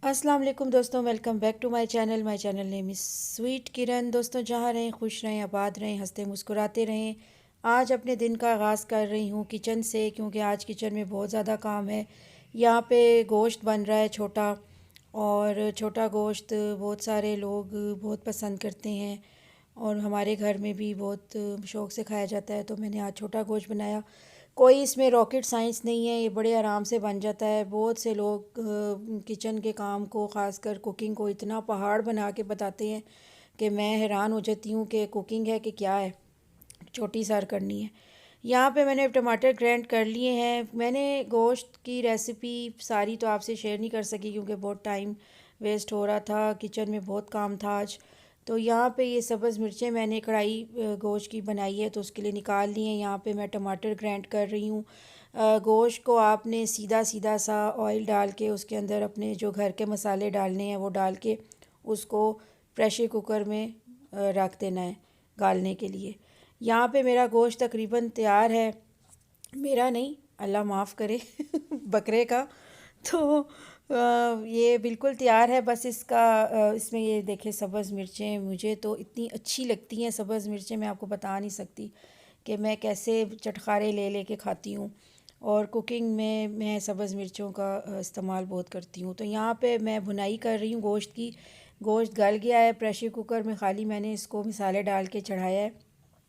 अस्सलाम वालेकुम दोस्तों, welcome back to my channel name is sweet Kiran. दोस्तों, जहाँ रहें खुश रहें, आबाद रहें, हंसते मुस्कुराते रहें। आज अपने दिन का आगाज़ कर रही हूँ किचन से, क्योंकि आज किचन में बहुत ज़्यादा काम है। यहाँ पे गोश्त बन रहा है छोटा, और छोटा गोश्त बहुत सारे लोग बहुत पसंद करते हैं, और हमारे घर में भी बहुत शौक़ से खाया जाता है। तो मैंने आज छोटा गोश्त बनाया। कोई इसमें रॉकेट साइंस नहीं है, ये बड़े आराम से बन जाता है। बहुत से लोग किचन के काम को, ख़ासकर कुकिंग को, इतना पहाड़ बना के बताते हैं कि मैं हैरान हो जाती हूँ कि कुकिंग है कि क्या है, छोटी सार करनी है। यहाँ पे मैंने टमाटर ग्राइंड कर लिए हैं। मैंने गोश्त की रेसिपी सारी तो आपसे शेयर नहीं कर सकी, क्योंकि बहुत टाइम वेस्ट हो रहा था, किचन में बहुत काम था आज। तो यहाँ पे ये सब्ज़ मिर्चें मैंने कढ़ाई गोश्त की बनाई है, तो उसके लिए निकाल ली हैं। यहाँ पे मैं टमाटर ग्राइंड कर रही हूँ। गोश्त को आपने सीधा सीधा सा ऑयल डाल के उसके अंदर अपने जो घर के मसाले डालने हैं वो डाल के उसको प्रेशर कुकर में रख देना है गालने के लिए। यहाँ पे मेरा गोश्त तकरीबन तैयार है। मेरा नहीं, अल्लाह माफ़ करे बकरे का। तो ये बिल्कुल तैयार है। बस इसमें ये देखें, सब्ज़ मिर्चें मुझे तो इतनी अच्छी लगती हैं। सब्ज़ मिर्चें मैं आपको बता नहीं सकती कि मैं कैसे चटखारे ले ले के खाती हूँ, और कुकिंग में मैं सब्ज़ मिर्चों का इस्तेमाल बहुत करती हूँ। तो यहाँ पे मैं भुनाई कर रही हूँ गोश्त की। गोश्त गल गया है प्रेशर कुकर में, खाली मैंने इसको मसाले डाल के चढ़ाया है।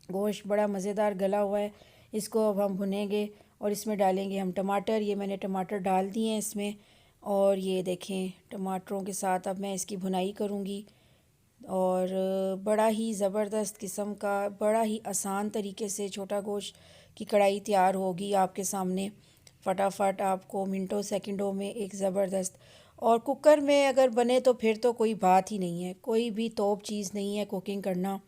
गोश्त बड़ा मज़ेदार गला हुआ है। इसको अब हम भुनेंगे और इसमें डालेंगे हम टमाटर। ये मैंने टमाटर डाल दिए हैं इसमें, और ये देखें टमाटरों के साथ अब मैं इसकी भुनाई करूँगी। और बड़ा ही ज़बरदस्त किस्म का, बड़ा ही आसान तरीके से छोटा गोश्त की कढ़ाई तैयार होगी आपके सामने। फटाफट आपको मिनटों सेकंडों में एक ज़बरदस्त। और कुकर में अगर बने तो फिर तो कोई बात ही नहीं है, कोई भी तोप चीज़ नहीं है कुकिंग करना।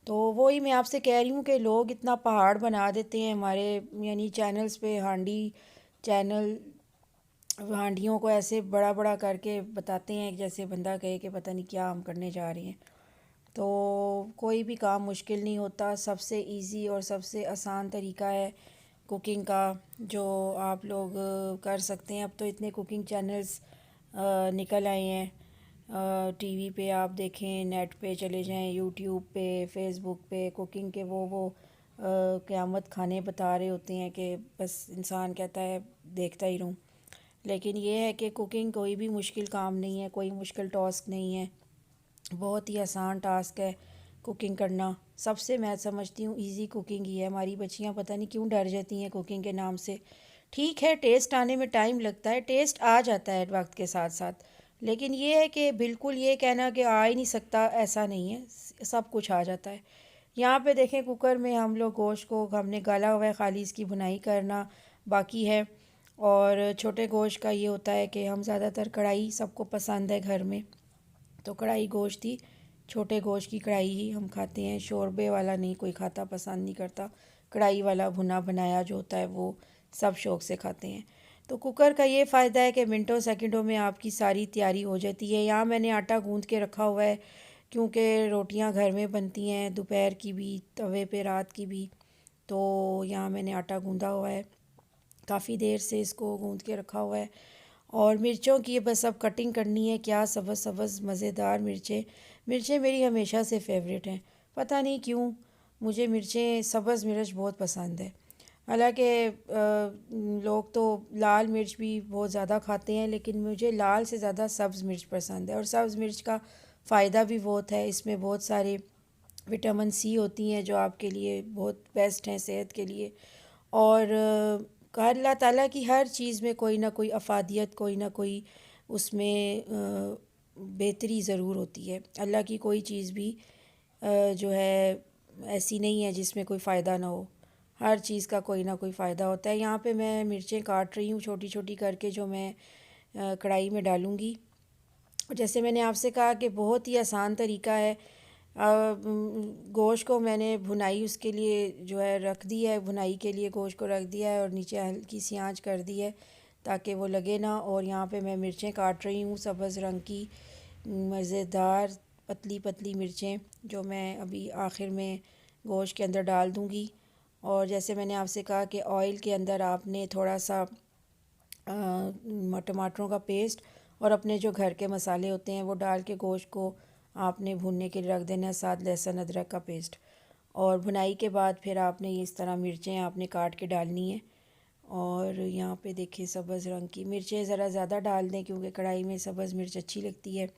तो वही मैं आपसे कह रही हूँ कि लोग इतना पहाड़ बना देते हैं हमारे, यानी चैनल्स पे, चैनल हांडियों को ऐसे बड़ा बड़ा करके बताते हैं जैसे बंदा कहे कि पता नहीं क्या हम करने जा रहे हैं। तो कोई भी काम मुश्किल नहीं होता। सबसे इजी और सबसे आसान तरीका है कुकिंग का, जो आप लोग कर सकते हैं। अब तो इतने कुकिंग चैनल्स निकल आए हैं। टीवी पे आप देखें, नेट पे चले जाएं, यूट्यूब पे, फेसबुक पे कुकिंग के वो क़यामत खाने बता रहे होते हैं कि बस इंसान कहता है देखता ही रहूं। लेकिन ये है कि कुकिंग कोई भी मुश्किल काम नहीं है, कोई मुश्किल टास्क नहीं है। बहुत ही आसान टास्क है कुकिंग करना। सबसे मैं समझती हूँ इजी कुकिंग ही है। हमारी बच्चियाँ पता नहीं क्यों डर जाती हैं कुकिंग के नाम से। ठीक है, टेस्ट आने में टाइम लगता है, टेस्ट आ जाता है वक्त के साथ साथ, लेकिन ये है कि बिल्कुल ये कहना कि आ ही नहीं सकता, ऐसा नहीं है। सब कुछ आ जाता है। यहाँ पे देखें, कुकर में हम लोग गोश्त को हमने गाला हुआ है, खाली इसकी भुनाई करना बाकी है। और छोटे गोश्त का ये होता है कि हम ज़्यादातर कढ़ाई सबको पसंद है घर में, तो कढ़ाई गोश्त ही, छोटे गोश्त की कढ़ाई ही हम खाते हैं। शोरबे वाला नहीं कोई खाता, पसंद नहीं करता। कढ़ाई वाला भुना बनाया जो होता है वो सब शौक़ से खाते हैं। तो कुकर का ये फ़ायदा है कि मिनटों सेकंडों में आपकी सारी तैयारी हो जाती है। यहाँ मैंने आटा गूँध के रखा हुआ है, क्योंकि रोटियां घर में बनती हैं दोपहर की भी, तवे पे रात की भी। तो यहाँ मैंने आटा गूँधा हुआ है, काफ़ी देर से इसको गूँध के रखा हुआ है। और मिर्चों की बस अब कटिंग करनी है। क्या सब्ज़ सब्ज़ मज़ेदार मिर्चें। मिर्चें मेरी हमेशा से फेवरेट हैं, पता नहीं क्यों मुझे मिर्चें, सब्ज़ मिर्च बहुत पसंद है। हालांकि लोग तो लाल मिर्च भी बहुत ज़्यादा खाते हैं, लेकिन मुझे लाल से ज़्यादा सब्ज़ मिर्च पसंद है। और सब्ज़ मिर्च का फ़ायदा भी बहुत है, इसमें बहुत सारे विटामिन सी होती हैं जो आपके लिए बहुत बेस्ट हैं सेहत के लिए। और अल्लाह ताला की हर चीज़ में कोई ना कोई अफादियत, कोई ना कोई उसमें बेहतरी ज़रूर होती है। अल्लाह की कोई चीज़ भी जो है ऐसी नहीं है जिसमें कोई फ़ायदा ना हो। हर चीज़ का कोई ना कोई फ़ायदा होता है। यहाँ पे मैं मिर्चें काट रही हूँ छोटी छोटी करके, जो मैं कढ़ाई में डालूँगी। जैसे मैंने आपसे कहा कि बहुत ही आसान तरीका है। गोश्त को मैंने भुनाई उसके लिए जो है रख दी है, भुनाई के लिए गोश्त को रख दिया है और नीचे हल्की सी आंच कर दी है ताकि वो लगे ना। और यहाँ पे मैं मिर्चें काट रही हूँ, सब्ज़ रंग की मज़ेदार पतली पतली मिर्चें, जो मैं अभी आखिर में गोश्त के अंदर डाल दूँगी। और जैसे मैंने आपसे कहा कि ऑयल के अंदर आपने थोड़ा सा टमाटरों का पेस्ट और अपने जो घर के मसाले होते हैं वो डाल के गोश्त को आपने भूनने के लिए रख देना है, साथ लहसुन अदरक का पेस्ट। और भुनाई के बाद फिर आपने इस तरह मिर्चें आपने काट के डालनी है। और यहाँ पे देखिए सब्ज़ रंग की मिर्चें ज़रा ज़्यादा डाल दें क्योंकि कढ़ाई में सब्ज़ मिर्च अच्छी लगती है।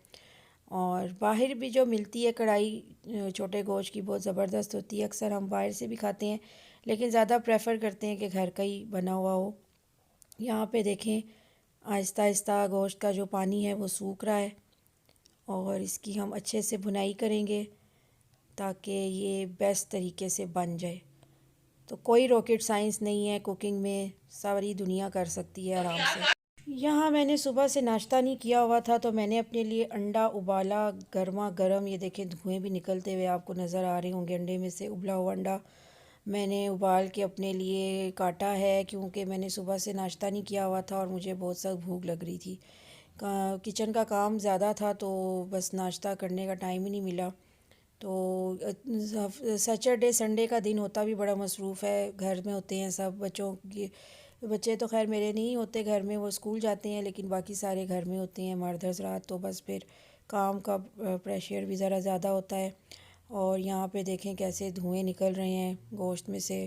और बाहर भी जो मिलती है कढ़ाई छोटे गोश्त की बहुत ज़बरदस्त होती है, अक्सर हम बाहर से भी खाते हैं लेकिन ज़्यादा प्रेफर करते हैं कि घर का ही बना हुआ हो। यहाँ पे देखें आहिस्ता आहिस्ता गोश्त का जो पानी है वो सूख रहा है और इसकी हम अच्छे से भुनाई करेंगे ताकि ये बेस्ट तरीके से बन जाए। तो कोई रॉकेट साइंस नहीं है कुकिंग में, सारी दुनिया कर सकती है आराम से। यहाँ मैंने सुबह से नाश्ता नहीं किया हुआ था तो मैंने अपने लिए अंडा उबाला गर्मा गर्म, ये देखें धुएँ भी निकलते हुए आपको नज़र आ रहे होंगे अंडे में से। उबला हुआ अंडा मैंने उबाल के अपने लिए काटा है क्योंकि मैंने सुबह से नाश्ता नहीं किया हुआ था और मुझे बहुत सख्त भूख लग रही थी। किचन का काम ज़्यादा था तो बस नाश्ता करने का टाइम ही नहीं मिला। तो सैटरडे संडे का दिन होता भी बड़ा मसरूफ़ है, घर में होते हैं सब बच्चों की। बच्चे तो खैर मेरे नहीं होते घर में, वो स्कूल जाते हैं, लेकिन बाकी सारे घर में होते हैं मर्द हज़रात। तो बस फिर काम का प्रेशर भी ज़रा ज़्यादा होता है। और यहाँ पे देखें कैसे धुएं निकल रहे हैं गोश्त में से।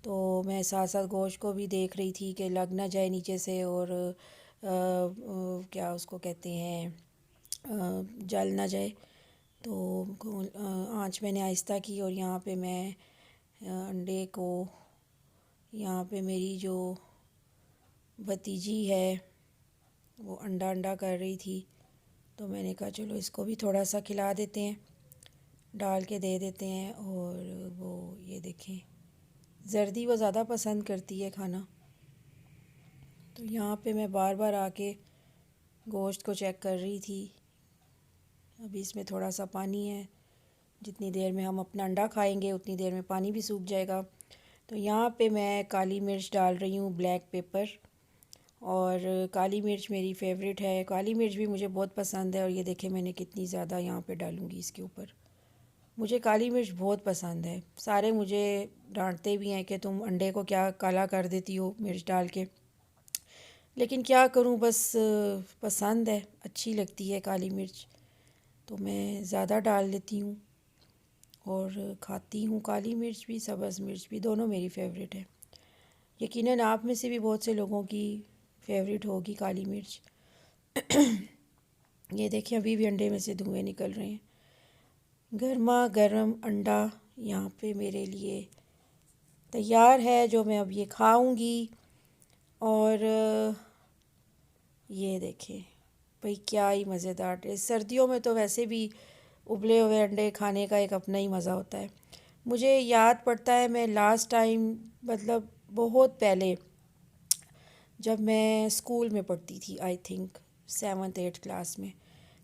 तो मैं साथ साथ गोश्त को भी देख रही थी कि लग ना जाए नीचे से और क्या उसको कहते हैं जल ना जाए। तो आँच मैंने आहिस्ता की और यहाँ पे मैं अंडे को, यहाँ पे मेरी जो भतीजी है वो अंडा अंडा कर रही थी तो मैंने कहा चलो इसको भी थोड़ा सा खिला देते हैं, डाल के दे देते हैं। और वो ये देखें जर्दी वो ज़्यादा पसंद करती है खाना। तो यहाँ पे मैं बार बार आके गोश्त को चेक कर रही थी। अभी इसमें थोड़ा सा पानी है, जितनी देर में हम अपना अंडा खाएंगे उतनी देर में पानी भी सूख जाएगा। तो यहाँ पे मैं काली मिर्च डाल रही हूँ, ब्लैक पेपर। और काली मिर्च मेरी फ़ेवरेट है, काली मिर्च भी मुझे बहुत पसंद है। और ये देखें मैंने कितनी ज़्यादा यहाँ पे डालूँगी इसके ऊपर। मुझे काली मिर्च बहुत पसंद है, सारे मुझे डांटते भी हैं कि तुम अंडे को क्या काला कर देती हो मिर्च डाल के, लेकिन क्या करूँ बस पसंद है, अच्छी लगती है काली मिर्च तो मैं ज़्यादा डाल लेती हूँ। और खाती हूँ काली मिर्च भी सब्ज़ मिर्च भी, दोनों मेरी फ़ेवरेट है। यकीनन आप में से भी बहुत से लोगों की फ़ेवरेट होगी काली मिर्च। ये देखिए अभी भी अंडे में से धुएँ निकल रहे हैं। गर्मा गर्म अंडा यहाँ पे मेरे लिए तैयार है जो मैं अब ये खाऊंगी। और ये देखें भाई क्या ही मज़ेदार टेस्ट। सर्दियों में तो वैसे भी उबले हुए अंडे खाने का एक अपना ही मज़ा होता है। मुझे याद पड़ता है मैं लास्ट टाइम मतलब बहुत पहले जब मैं स्कूल में पढ़ती थी, आई थिंक 7th-8th क्लास में,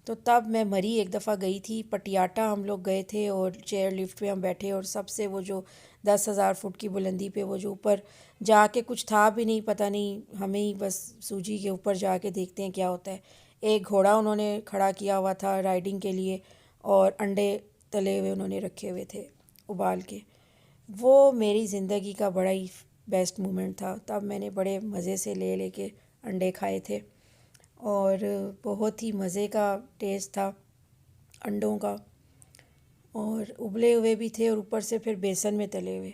तो तब मैं मरी एक दफ़ा गई थी पटियाटा। हम लोग गए थे और चेयर लिफ्ट पे हम बैठे और सबसे वो जो 10,000 फुट की बुलंदी पे वो जो ऊपर जाके कुछ था भी नहीं, पता नहीं, हमें ही बस सूजी के ऊपर जाके देखते हैं क्या होता है। एक घोड़ा उन्होंने खड़ा किया हुआ था राइडिंग के लिए और अंडे तले हुए उन्होंने रखे हुए थे उबाल के। वो मेरी ज़िंदगी का बड़ा ही बेस्ट मोमेंट था। तब मैंने बड़े मज़े से ले लेके अंडे खाए थे और बहुत ही मज़े का टेस्ट था अंडों का। और उबले हुए भी थे और ऊपर से फिर बेसन में तले हुए,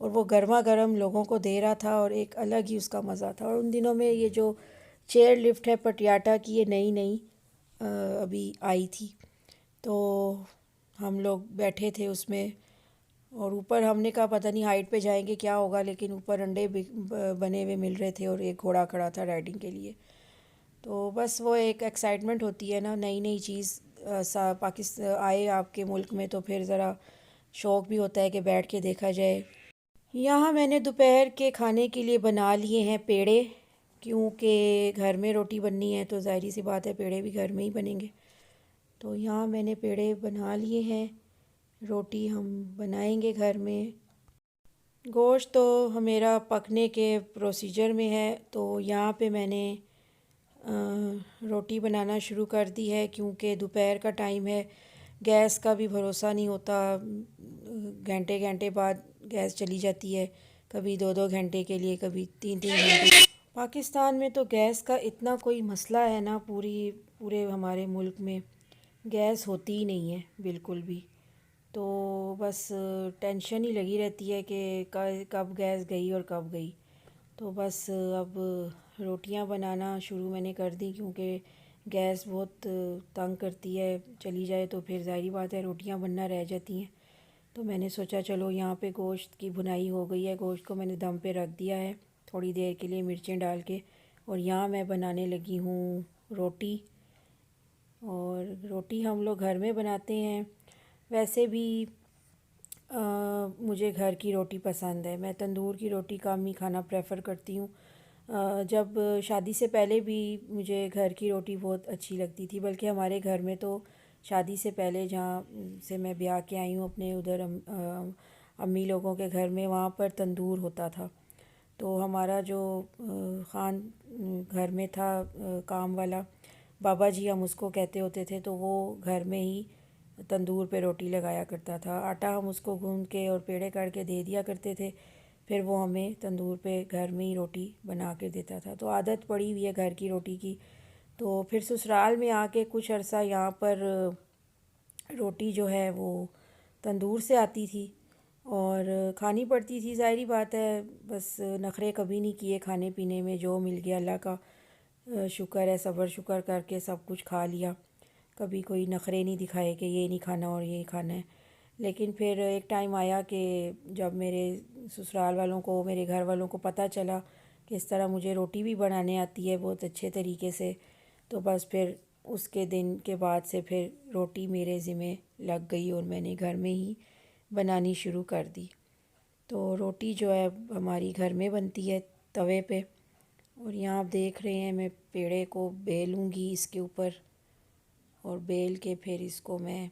और वो गर्मा गर्म लोगों को दे रहा था और एक अलग ही उसका मज़ा था। और उन दिनों में ये जो चेयर लिफ्ट है पटियाटा की, ये नई नई अभी आई थी, तो हम लोग बैठे थे उसमें। और ऊपर हमने कहा पता नहीं हाइट पे जाएंगे क्या होगा, लेकिन ऊपर अंडे बने हुए मिल रहे थे और एक घोड़ा खड़ा था राइडिंग के लिए। तो बस वो एक एक्साइटमेंट होती है ना, नई नई चीज़ पाकिस्तान आए आपके मुल्क में तो फिर ज़रा शौक़ भी होता है कि बैठ के देखा जाए। यहाँ मैंने दोपहर के खाने के लिए बना लिए हैं पेड़े, क्योंकि घर में रोटी बननी है तो ज़ाहिर सी बात है पेड़े भी घर में ही बनेंगे। तो यहाँ मैंने पेड़े बना लिए हैं, रोटी हम बनाएंगे घर में। गोश्त तो मेरा पकने के प्रोसीजर में है, तो यहाँ पे मैंने रोटी बनाना शुरू कर दी है क्योंकि दोपहर का टाइम है, गैस का भी भरोसा नहीं होता, घंटे घंटे बाद गैस चली जाती है, कभी 2-2 घंटे के लिए, कभी 3-3 घंटे। पाकिस्तान में तो गैस का इतना कोई मसला है ना, पूरे हमारे मुल्क में गैस होती ही नहीं है बिल्कुल भी। तो बस टेंशन ही लगी रहती है कि कब गैस गई और कब गई। तो बस अब रोटियां बनाना शुरू मैंने कर दी, क्योंकि गैस बहुत तंग करती है। चली जाए तो फिर ज़ाहिर बात है रोटियां बनना रह जाती हैं। तो मैंने सोचा चलो यहाँ पे गोश्त की भुनाई हो गई है, गोश्त को मैंने दम पे रख दिया है थोड़ी देर के लिए मिर्चें डाल के। और यहाँ मैं बनाने लगी हूँ रोटी। और रोटी हम लोग घर में बनाते हैं। वैसे भी मुझे घर की रोटी पसंद है। मैं तंदूर की रोटी कम ही खाना प्रेफर करती हूँ। जब शादी से पहले भी मुझे घर की रोटी बहुत अच्छी लगती थी, बल्कि हमारे घर में तो शादी से पहले जहाँ से मैं ब्याह के आई हूँ अपने उधर अम्मी लोगों के घर में, वहाँ पर तंदूर होता था। तो हमारा जो ख़ान घर में था काम वाला बाबा जी हम उसको कहते होते थे, तो वो घर में ही तंदूर पे रोटी लगाया करता था। आटा हम उसको गूंद के और पेड़े काट के दे दिया करते थे, फिर वो हमें तंदूर पे घर में ही रोटी बना के देता था। तो आदत पड़ी हुई है घर की रोटी की। तो फिर ससुराल में आके कुछ अरसा यहाँ पर रोटी जो है वो तंदूर से आती थी और खानी पड़ती थी। ज़ाहिरी बात है, बस नखरे कभी नहीं किए खाने पीने में, जो मिल गया अल्लाह का शुक्र है, सब्र शुक्र करके सब कुछ खा लिया। कभी कोई नखरे नहीं दिखाए कि ये नहीं खाना और ये खाना है। लेकिन फिर एक टाइम आया कि जब मेरे ससुराल वालों को, मेरे घर वालों को पता चला कि इस तरह मुझे रोटी भी बनाने आती है बहुत अच्छे तरीके से, तो बस फिर उसके दिन के बाद से फिर रोटी मेरे ज़िम्मे लग गई और मैंने घर में ही बनानी शुरू कर दी। तो रोटी जो है हमारी घर में बनती है तवे पे। और यहाँ आप देख रहे हैं मैं पेड़े को बेलूँगी इसके ऊपर, और बेल के फिर इसको मैं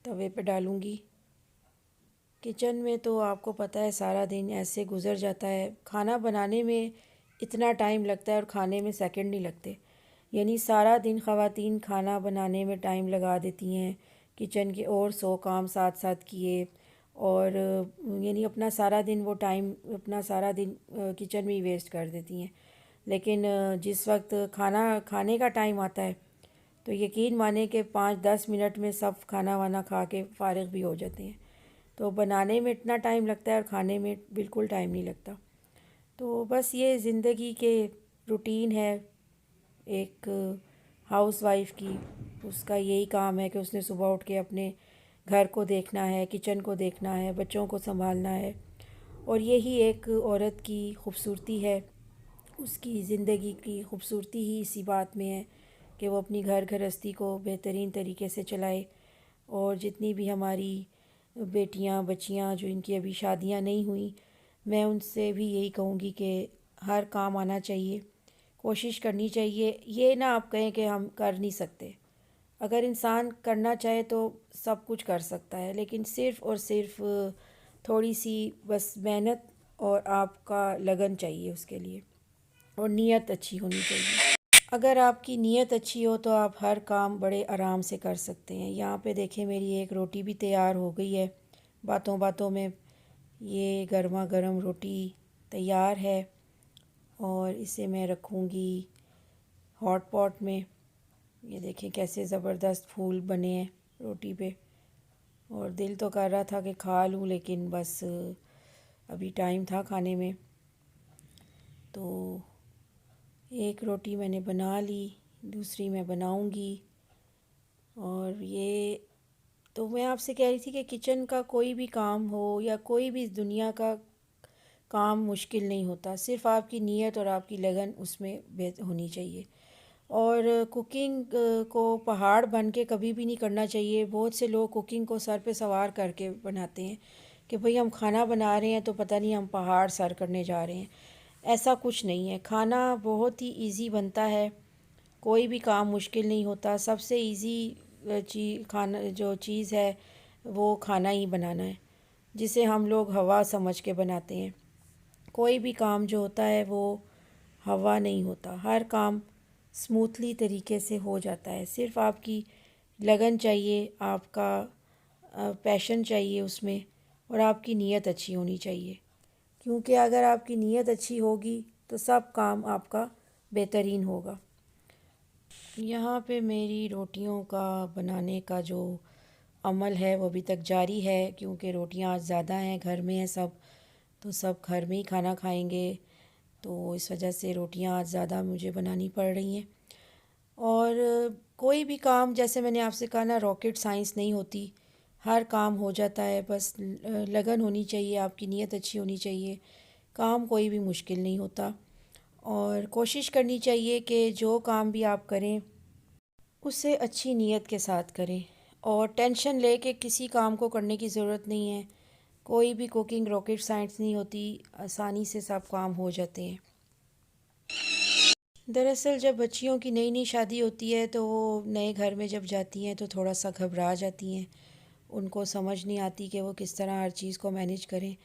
तवे पे डालूँगी। किचन में तो आपको पता है सारा दिन ऐसे गुज़र जाता है, खाना बनाने में इतना टाइम लगता है और खाने में सेकंड नहीं लगते। यानी सारा दिन ख़वातीन खाना बनाने में टाइम लगा देती हैं, किचन के और 100 काम साथ साथ किए, और यानी अपना सारा दिन वो टाइम अपना सारा दिन किचन में ही वेस्ट कर देती हैं। लेकिन जिस वक्त खाना खाने का टाइम आता है तो यकीन माने कि 5-10 मिनट में सब खाना वाना खा के फ़ारिग भी हो जाते हैं। तो बनाने में इतना टाइम लगता है और खाने में बिल्कुल टाइम नहीं लगता। तो बस ये ज़िंदगी के रूटीन है एक हाउसवाइफ़ की। उसका यही काम है कि उसने सुबह उठ के अपने घर को देखना है, किचन को देखना है, बच्चों को संभालना है। और यही एक औरत की खूबसूरती है, उसकी ज़िंदगी की खूबसूरती ही इसी बात में है कि वो अपनी घर गृहस्थी को बेहतरीन तरीके से चलाए। और जितनी भी हमारी बेटियां बच्चियां जो इनकी अभी शादियां नहीं हुई, मैं उनसे भी यही कहूँगी कि हर काम आना चाहिए, कोशिश करनी चाहिए। ये ना आप कहें कि हम कर नहीं सकते। अगर इंसान करना चाहे तो सब कुछ कर सकता है, लेकिन सिर्फ़ और सिर्फ थोड़ी सी बस मेहनत और आपका लगन चाहिए उसके लिए, और नीयत अच्छी होनी चाहिए। अगर आपकी नीयत अच्छी हो तो आप हर काम बड़े आराम से कर सकते हैं। यहाँ पे देखें मेरी एक रोटी भी तैयार हो गई है, बातों बातों में ये गर्मा गर्म रोटी तैयार है। और इसे मैं रखूँगी हॉट पॉट में। ये देखें कैसे ज़बरदस्त फूल बने हैं रोटी पे। और दिल तो कर रहा था कि खा लूँ, लेकिन बस अभी टाइम था खाने में। तो एक रोटी मैंने बना ली, दूसरी मैं बनाऊंगी। और ये तो मैं आपसे कह रही थी कि किचन का कोई भी काम हो या कोई भी दुनिया का काम मुश्किल नहीं होता, सिर्फ़ आपकी नीयत और आपकी लगन उसमें होनी चाहिए। और कुकिंग को पहाड़ बन के कभी भी नहीं करना चाहिए। बहुत से लोग कुकिंग को सर पे सवार करके बनाते हैं कि भाई हम खाना बना रहे हैं तो पता नहीं हम पहाड़ सर करने जा रहे हैं। ऐसा कुछ नहीं है, खाना बहुत ही इजी बनता है, कोई भी काम मुश्किल नहीं होता। सबसे इजी खाना जो चीज़ है वो खाना ही बनाना है, जिसे हम लोग हवा समझ के बनाते हैं। कोई भी काम जो होता है वो हवा नहीं होता, हर काम स्मूथली तरीके से हो जाता है। सिर्फ़ आपकी लगन चाहिए, आपका पैशन चाहिए उसमें, और आपकी नीयत अच्छी होनी चाहिए। क्योंकि अगर आपकी नीयत अच्छी होगी तो सब काम आपका बेहतरीन होगा। यहाँ पे मेरी रोटियों का बनाने का जो अमल है वो अभी तक जारी है, क्योंकि रोटियां आज ज़्यादा हैं, घर में हैं सब, तो सब घर में ही खाना खाएंगे, तो इस वजह से रोटियां आज ज़्यादा मुझे बनानी पड़ रही हैं। और कोई भी काम, जैसे मैंने आपसे कहा ना, रॉकेट साइंस नहीं होती, हर काम हो जाता है, बस लगन होनी चाहिए, आपकी नीयत अच्छी होनी चाहिए। काम कोई भी मुश्किल नहीं होता, और कोशिश करनी चाहिए कि जो काम भी आप करें उसे अच्छी नीयत के साथ करें, और टेंशन लेके किसी काम को करने की ज़रूरत नहीं है। कोई भी कुकिंग रॉकेट साइंस नहीं होती, आसानी से सब काम हो जाते हैं। दरअसल जब बच्चियों की नई नई शादी होती है तो वो नए घर में जब जाती हैं तो थोड़ा सा घबरा जाती हैं, उनको समझ नहीं आती कि वो किस तरह हर चीज़ को मैनेज करें।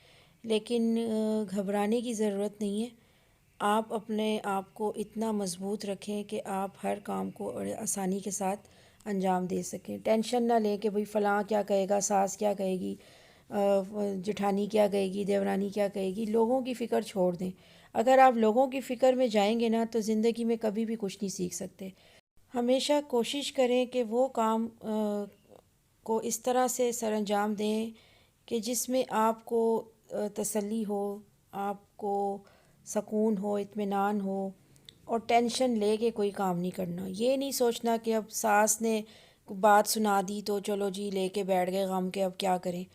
लेकिन घबराने की ज़रूरत नहीं है। आप अपने आप को इतना मज़बूत रखें कि आप हर काम को आसानी के साथ अंजाम दे सकें। टेंशन ना लें कि भाई फ़लाँ क्या कहेगा, सास क्या कहेगी, जेठानी क्या कहेगी, देवरानी क्या कहेगी। लोगों की फ़िक्र छोड़ दें। अगर आप लोगों की फ़िक्र में जाएंगे ना तो ज़िंदगी में कभी भी कुछ नहीं सीख सकते। हमेशा कोशिश करें कि वो काम को इस तरह से सरअंजाम दें कि जिसमें आपको तसल्ली हो, आपको सकून हो, इत्मीनान हो, और टेंशन ले के कोई काम नहीं करना। ये नहीं सोचना कि अब सास ने बात सुना दी तो चलो जी लेके बैठ गए गम के, अब क्या करें।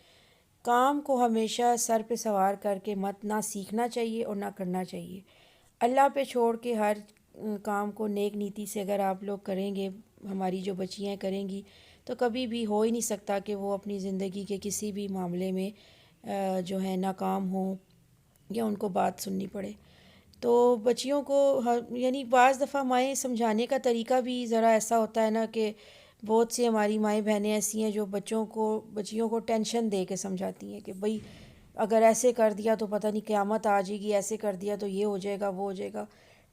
काम को हमेशा सर पे सवार करके मत ना सीखना चाहिए और ना करना चाहिए। अल्लाह पे छोड़ के हर काम को नेक नीति से अगर आप लोग करेंगे, हमारी जो बच्चियाँ करेंगी, तो कभी भी हो ही नहीं सकता कि वो अपनी ज़िंदगी के किसी भी मामले में जो है नाकाम हो या उनको बात सुननी पड़े। तो बच्चियों को हर यानी बाज़ दफ़ा माएँ समझाने का तरीका भी ज़रा ऐसा होता है ना कि बहुत सी हमारी माएँ बहनें ऐसी हैं जो बच्चियों को टेंशन दे के समझाती हैं कि भाई अगर ऐसे कर दिया तो पता नहीं क़यामत आ जाएगी, ऐसे कर दिया तो ये हो जाएगा, वो हो जाएगा।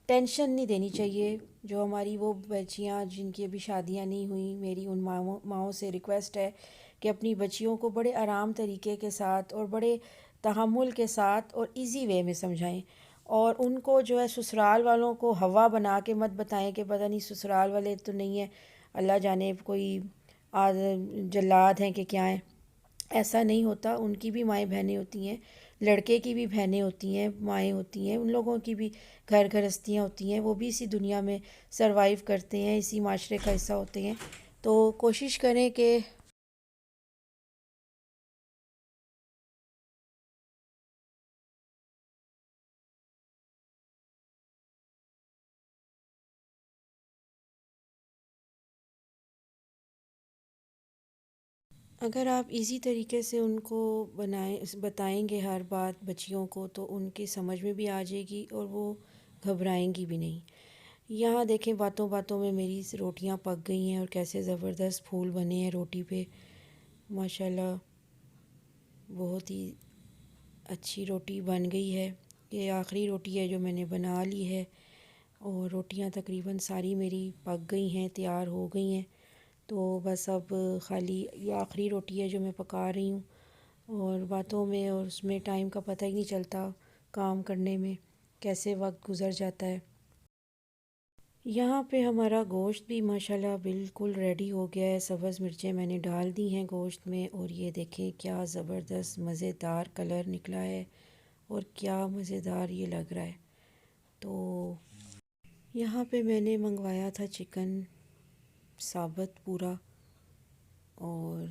टेंशन नहीं देनी चाहिए। जो हमारी वो बच्चियाँ जिनकी अभी शादियाँ नहीं हुई, मेरी उन माँओं से रिक्वेस्ट है कि अपनी बच्चियों को बड़े आराम तरीके के साथ और बड़े तहम्मुल के साथ और इजी वे में समझाएं, और उनको जो है ससुराल वालों को हवा बना के मत बताएं कि पता नहीं ससुराल वाले तो नहीं है, अल्लाह जाने कोई आज जल्लाद हैं कि क्या हैं। ऐसा नहीं होता। उनकी भी माएँ बहनें होती हैं, लड़के की भी बहनें होती हैं, माएँ होती हैं, उन लोगों की भी घर गृहस्थियाँ होती हैं, वो भी इसी दुनिया में सरवाइव करते हैं, इसी माशरे का हिस्सा होते हैं। तो कोशिश करें कि अगर आप इजी तरीके से उनको बताएंगे हर बात बच्चियों को, तो उनकी समझ में भी आ जाएगी और वो घबराएंगी भी नहीं। यहाँ देखें, बातों बातों में मेरी रोटियाँ पक गई हैं और कैसे ज़बरदस्त फूल बने हैं रोटी पे, माशाल्लाह। बहुत ही अच्छी रोटी बन गई है। ये आखिरी रोटी है जो मैंने बना ली है, और रोटियां तकरीबन सारी मेरी पक गई हैं, तैयार हो गई हैं। तो बस अब ख़ाली ये आखिरी रोटी है जो मैं पका रही हूँ। और बातों में और उसमें टाइम का पता ही नहीं चलता, काम करने में कैसे वक्त गुज़र जाता है। यहाँ पे हमारा गोश्त भी माशाल्लाह बिल्कुल रेडी हो गया है। सब्ज़ मिर्चें मैंने डाल दी हैं गोश्त में, और ये देखें क्या ज़बरदस्त मज़ेदार कलर निकला है और क्या मज़ेदार ये लग रहा है। तो यहाँ पे मैंने मंगवाया था चिकन साबुत पूरा, और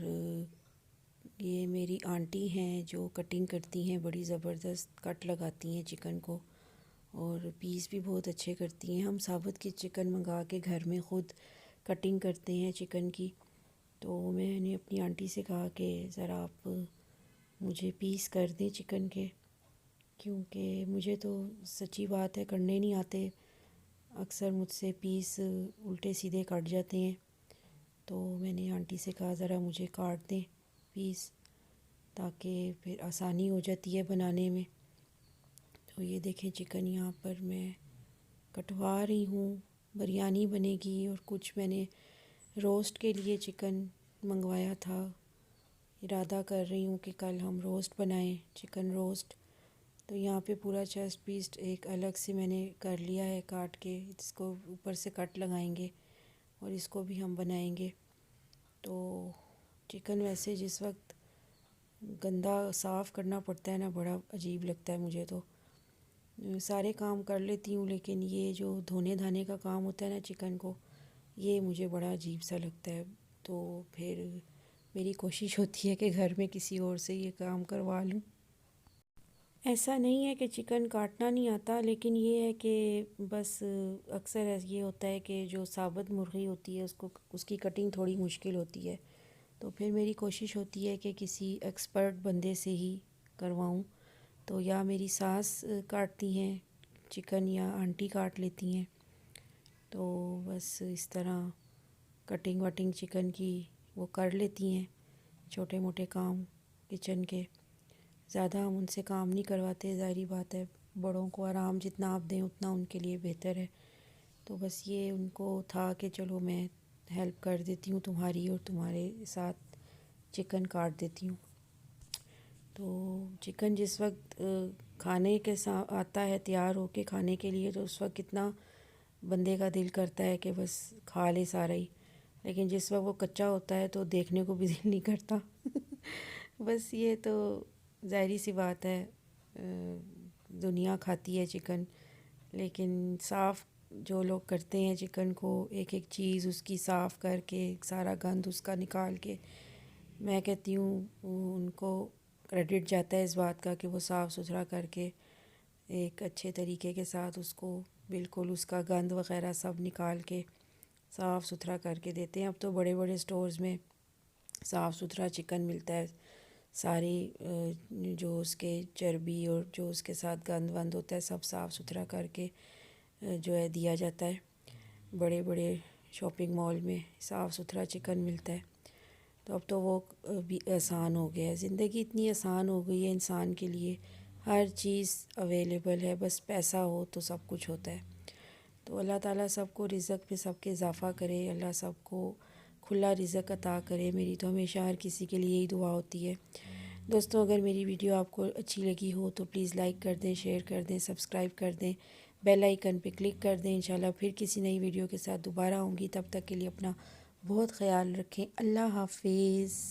ये मेरी आंटी हैं जो कटिंग करती हैं, बड़ी ज़बरदस्त कट लगाती हैं चिकन को, और पीस भी बहुत अच्छे करती हैं। हम साबुत की चिकन मंगा के घर में ख़ुद कटिंग करते हैं चिकन की। तो मैंने अपनी आंटी से कहा कि ज़रा आप मुझे पीस कर दें चिकन के, क्योंकि मुझे तो सच्ची बात है करने नहीं आते। अक्सर मुझसे पीस उल्टे सीधे कट जाते हैं। तो मैंने आंटी से कहा ज़रा मुझे काट दें पीस, ताकि फिर आसानी हो जाती है बनाने में। तो ये देखें चिकन यहाँ पर मैं कटवा रही हूँ, बिरयानी बनेगी। और कुछ मैंने रोस्ट के लिए चिकन मंगवाया था, इरादा कर रही हूँ कि कल हम रोस्ट बनाएं, चिकन रोस्ट। तो यहाँ पे पूरा चेस्ट पीस एक अलग से मैंने कर लिया है काट के, इसको ऊपर से कट लगाएंगे और इसको भी हम बनाएंगे। तो चिकन वैसे जिस वक्त गंदा साफ़ करना पड़ता है ना, बड़ा अजीब लगता है मुझे तो। सारे काम कर लेती हूँ लेकिन ये जो धोने धाने का काम होता है ना चिकन को, ये मुझे बड़ा अजीब सा लगता है। तो फिर मेरी कोशिश होती है कि घर में किसी और से ये काम करवा लूँ। ऐसा नहीं है कि चिकन काटना नहीं आता, लेकिन ये है कि बस अक्सर ये होता है कि जो साबुत मुर्गी होती है उसको उसकी कटिंग थोड़ी मुश्किल होती है। तो फिर मेरी कोशिश होती है कि किसी एक्सपर्ट बंदे से ही करवाऊँ। तो या मेरी सास काटती हैं चिकन या आंटी काट लेती हैं। तो बस इस तरह कटिंग वटिंग चिकन की वो कर लेती हैं, छोटे मोटे काम किचन के। ज़्यादा हम उनसे काम नहीं करवाते, ज़ाहिरी बात है, बड़ों को आराम जितना आप दें उतना उनके लिए बेहतर है। तो बस ये उनको था कि चलो मैं हेल्प कर देती हूँ तुम्हारी और तुम्हारे साथ चिकन काट देती हूँ। तो चिकन जिस वक्त खाने के साथ आता है तैयार होके खाने के लिए, तो उस वक्त कितना बंदे का दिल करता है कि बस खा ले सारा ही। लेकिन जिस वक्त वो कच्चा होता है तो देखने को भी दिल नहीं करता। बस ये तो ज़ाहिरी सी बात है, दुनिया खाती है चिकन, लेकिन साफ़ जो लोग करते हैं चिकन को, एक एक चीज़ उसकी साफ़ करके सारा गंद उसका निकाल के, मैं कहती हूँ उनको क्रेडिट जाता है इस बात का कि वो साफ़ सुथरा करके एक अच्छे तरीके के साथ उसको बिल्कुल उसका गंद वग़ैरह सब निकाल के साफ़ सुथरा करके देते हैं। अब तो बड़े बड़े स्टोर्स में साफ़ सुथरा चिकन मिलता है, सारी जो उसके चर्बी और जो उसके साथ गंद वंद होता है सब साफ़ सुथरा करके जो है दिया जाता है। बड़े बड़े शॉपिंग मॉल में साफ़ सुथरा चिकन मिलता है। तो अब तो वो भी आसान हो गया है, ज़िंदगी इतनी आसान हो गई है इंसान के लिए, हर चीज़ अवेलेबल है, बस पैसा हो तो सब कुछ होता है। तो अल्लाह ताला सबको रिज़्क़ में सबके इजाफ़ा करे, अल्लाह सबको खुला रिज़्क़ अता करे। मेरी तो हमेशा हर किसी के लिए ही दुआ होती है। दोस्तों, अगर मेरी वीडियो आपको अच्छी लगी हो तो प्लीज़ लाइक कर दें, शेयर कर दें, सब्सक्राइब कर दें, बेल आइकन पे क्लिक कर दें। इंशाल्लाह फिर किसी नई वीडियो के साथ दोबारा आऊँगी। तब तक के लिए अपना बहुत ख़याल रखें। अल्लाह हाफ़िज़।